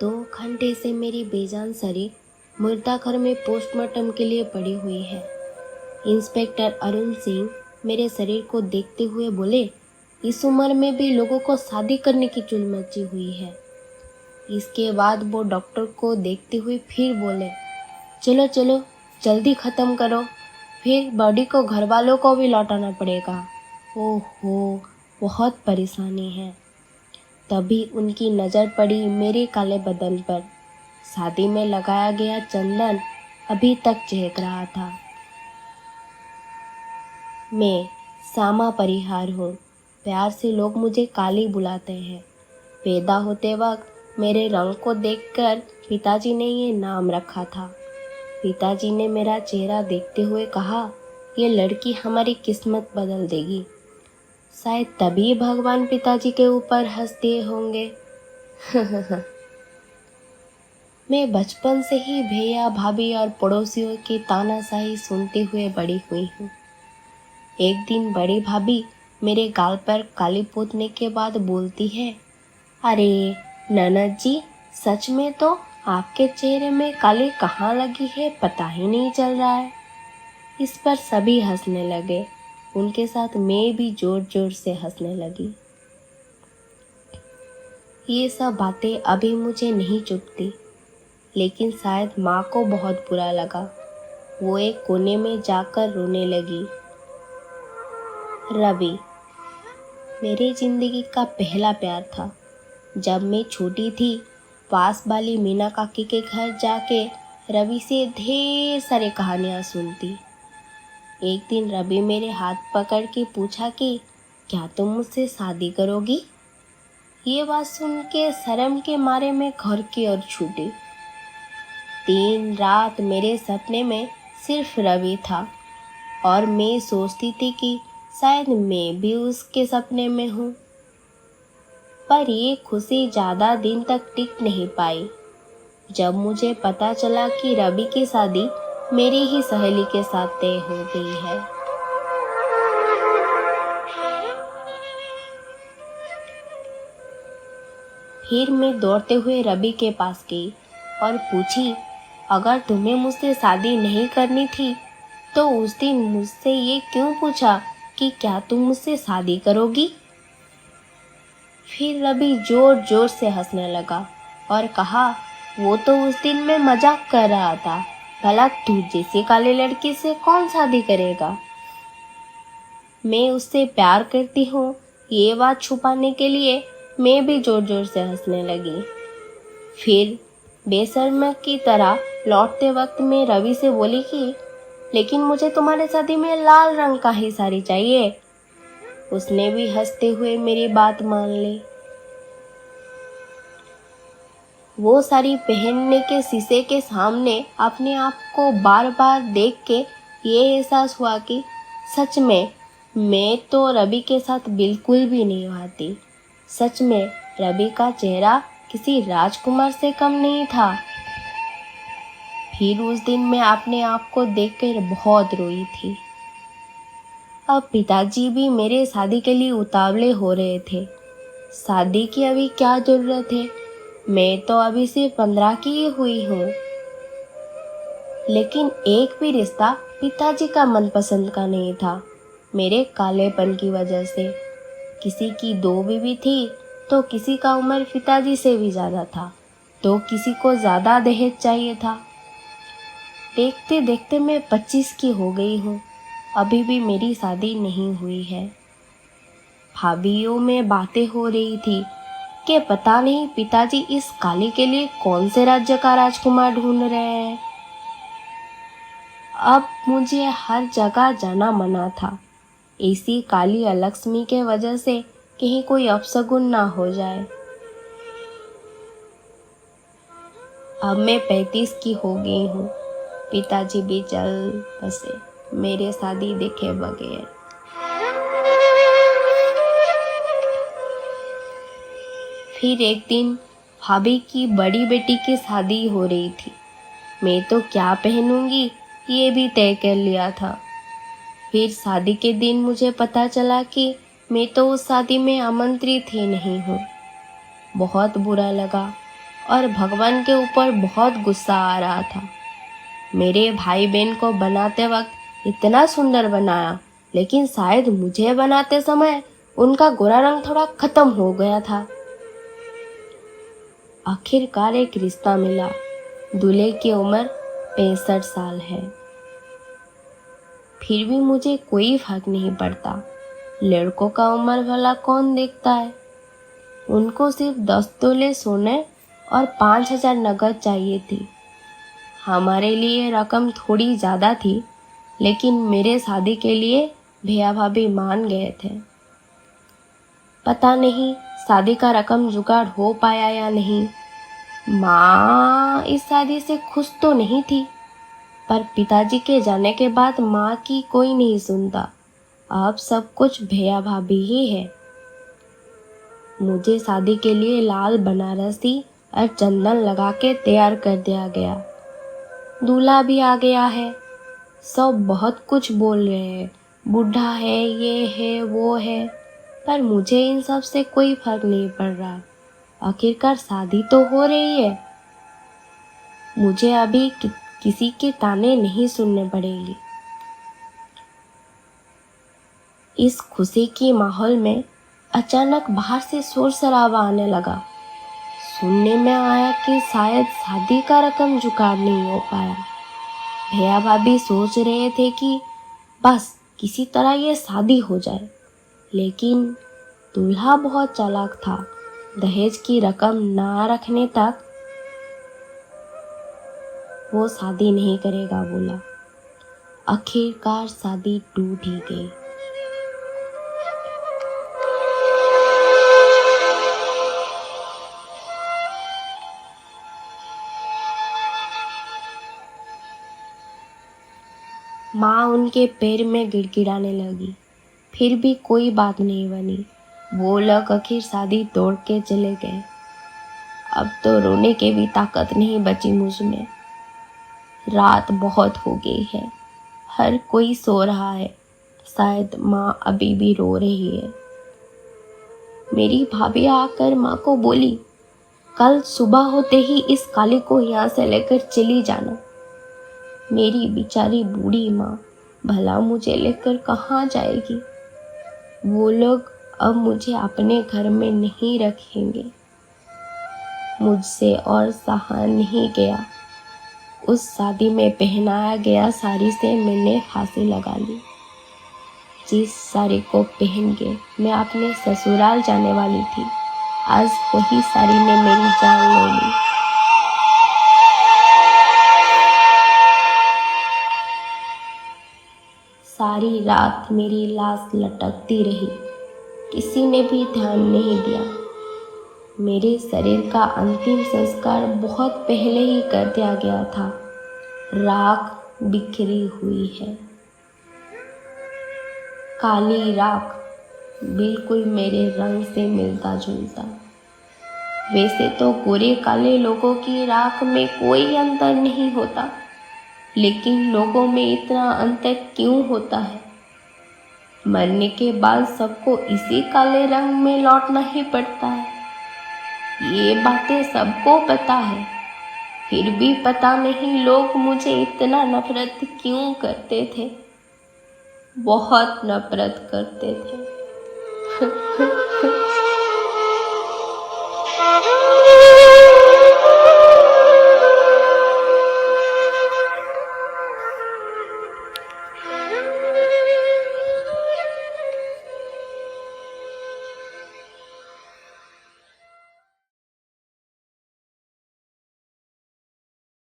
2 घंटे से मेरी बेजान शरीर मुर्दा घर में पोस्टमार्टम के लिए पड़ी हुई है। इंस्पेक्टर अरुण सिंह मेरे शरीर को देखते हुए बोले, इस उम्र में भी लोगों को शादी करने की चुल मची हुई है। इसके बाद वो डॉक्टर को देखते हुए फिर बोले, चलो चलो जल्दी ख़त्म करो, फिर बॉडी को घर वालों को भी लौटाना पड़ेगा। ओहो, बहुत परेशानी है। तभी उनकी नज़र पड़ी मेरे काले बदन पर। शादी में लगाया गया चंदन अभी तक चहक रहा था। मैं सामा परिहार हूँ। प्यार से लोग मुझे काली बुलाते हैं। पैदा होते वक्त मेरे रंग को देखकर पिताजी ने ये नाम रखा था। पिताजी ने मेरा चेहरा देखते हुए कहा, ये लड़की हमारी किस्मत बदल देगी। शायद तभी भगवान पिताजी के ऊपर हंसते होंगे। मैं बचपन से ही भैया भाभी और पड़ोसियों की तानाशाही सुनते हुए बड़ी हुई हूँ। एक दिन बड़ी भाभी मेरे गाल पर काली पोतने के बाद बोलती है, अरे ननद जी, सच में तो आपके चेहरे में काली कहाँ लगी है पता ही नहीं चल रहा है। इस पर सभी हंसने लगे। उनके साथ मैं भी जोर जोर से हंसने लगी। ये सब बातें अभी मुझे नहीं चुभती, लेकिन शायद माँ को बहुत बुरा लगा। वो एक कोने में जाकर रोने लगी। रवि मेरी जिंदगी का पहला प्यार था। जब मैं छोटी थी, पास वाली मीना काकी के घर जाके रवि से ढेर सारी कहानियाँ सुनती। एक दिन रवि मेरे हाथ पकड़ के पूछा कि क्या तुम मुझसे शादी करोगी? ये बात सुन के शर्म के मारे मैं घर की ओर छूटी। दिन रात मेरे सपने में सिर्फ रवि था और मैं सोचती थी कि शायद मैं भी उसके सपने में हूँ। पर ये खुशी ज़्यादा दिन तक टिक नहीं पाई। जब मुझे पता चला कि रवि की शादी मेरी ही सहेली के साथ तय हो गई है। फिर मैं दौड़ते हुए रवि के पास गई और पूछी, अगर तुम्हें मुझसे शादी नहीं करनी थी तो उस दिन मुझसे ये क्यों पूछा कि क्या तुम मुझसे शादी करोगी? फिर रवि जोर जोर से हंसने लगा और कहा, वो तो उस दिन मैं मजाक कर रहा था। भला तू जैसी काली लड़की से कौन शादी करेगा? मैं उससे प्यार करती हूँ, ये बात छुपाने के लिए मैं भी जोर जोर से हंसने लगी। फिर बेशर्म की तरह लौटते वक्त मैं रवि से बोली कि लेकिन मुझे तुम्हारी शादी में लाल रंग का ही साड़ी चाहिए। उसने भी हंसते हुए मेरी बात मान ली। वो साड़ी पहनने के शीशे के सामने अपने आप को बार बार देख के ये एहसास हुआ कि सच में मैं तो रवि के साथ बिल्कुल भी नहीं आती। सच में रवि का चेहरा किसी राजकुमार से कम नहीं था। फिर उस दिन मैं अपने आप को देखकर बहुत रोई थी। अब पिताजी भी मेरे शादी के लिए उतावले हो रहे थे। शादी की अभी क्या जरूरत है, मैं तो अभी सिर्फ 15 की ही हुई हूँ। लेकिन एक भी रिश्ता पिताजी का मनपसंद का नहीं था, मेरे कालेपन की वजह से। किसी की 2 बीवी थी तो किसी का उम्र पिताजी से भी ज़्यादा था, तो किसी को ज़्यादा दहेज चाहिए था। देखते देखते मैं 25 की हो गई हूँ, अभी भी मेरी शादी नहीं हुई है। भाभीयों में बातें हो रही थी कि पता नहीं पिताजी इस काली के लिए कौन से राज्य का राजकुमार ढूंढ रहे हैं। अब मुझे हर जगह जाना मना था, ऐसी काली अलक्ष्मी के वजह से कहीं कोई अपशगुन ना हो जाए। अब मैं 35 की हो गई हूँ, पिताजी भी चल बसे मेरे शादी देखे बगैर। फिर एक दिन भाभी की बड़ी बेटी की शादी हो रही थी। मैं तो क्या पहनूंगी ये भी तय कर लिया था। फिर शादी के दिन मुझे पता चला कि मैं तो उस शादी में आमंत्रित ही नहीं हूँ। बहुत बुरा लगा। और भगवान के ऊपर बहुत गुस्सा आ रहा था। मेरे भाई बहन को बनाते वक्त इतना सुंदर बनाया, लेकिन शायद मुझे बनाते समय उनका गोरा रंग थोड़ा खत्म हो गया था। आखिरकार एक रिश्ता मिला। दूल्हे की उम्र 65 साल है। फिर भी मुझे कोई फर्क नहीं पड़ता। लड़कों का उम्र भला कौन देखता है। उनको सिर्फ 10 तोले सोने और 5,000 नकद चाहिए थी। हमारे लिए रकम थोड़ी ज़्यादा थी, लेकिन मेरे शादी के लिए भैया भाभी मान गए थे। पता नहीं शादी का रकम जुगाड़ हो पाया या नहीं। माँ इस शादी से खुश तो नहीं थी, पर पिताजी के जाने के बाद माँ की कोई नहीं सुनता। अब सब कुछ भैया भाभी ही है। मुझे शादी के लिए लाल बनारसी और चंदन लगा के तैयार कर दिया गया। दूल्हा भी आ गया है। सब बहुत कुछ बोल रहे हैं, बूढ़ा है, ये है, वो है, पर मुझे इन सब से कोई फर्क नहीं पड़ रहा। आखिरकार शादी तो हो रही है। मुझे अभी किसी के ताने नहीं सुनने पड़ेंगे। इस खुशी की माहौल में अचानक बाहर से शोर शराबा आने लगा। सुनने में आया कि शायद शादी का रकम जुगाड़ नहीं हो पाया। भैया भाभी सोच रहे थे कि बस किसी तरह ये शादी हो जाए, लेकिन दूल्हा बहुत चालाक था। दहेज की रकम ना रखने तक वो शादी नहीं करेगा बोला। आखिरकार शादी टूट ही गई। माँ उनके पैर में गिड़गिड़ाने लगी। फिर भी कोई बात नहीं बनी। वो लोग आखिर शादी तोड़ के चले गए। अब तो रोने की भी ताकत नहीं बची मुझ में। रात बहुत हो गई है। हर कोई सो रहा है। शायद माँ अभी भी रो रही है। मेरी भाभी आकर माँ को बोली, कल सुबह होते ही इस काली को यहाँ से लेकर चली जाना। मेरी बेचारी बूढ़ी माँ भला मुझे लेकर कहाँ जाएगी। वो लोग अब मुझे अपने घर में नहीं रखेंगे। मुझसे और सहा नहीं गया। उस शादी में पहनाया गया साड़ी से मैंने फांसी लगा ली। जिस साड़ी को पहन के मैं अपने ससुराल जाने वाली थी, आज वही साड़ी ने मेरी जान ले ली। सारी रात मेरी लाश लटकती रही। किसी ने भी ध्यान नहीं दिया। मेरे शरीर का अंतिम संस्कार बहुत पहले ही कर दिया गया था। राख बिखरी हुई है। काली राख, बिल्कुल मेरे रंग से मिलता जुलता। वैसे तो गोरे काले लोगों की राख में कोई अंतर नहीं होता, लेकिन लोगों में इतना अंतर क्यों होता है? मरने के बाद सबको इसी काले रंग में लौटना ही पड़ता है। ये बातें सबको पता है, फिर भी पता नहीं लोग मुझे इतना नफरत क्यों करते थे। बहुत नफरत करते थे।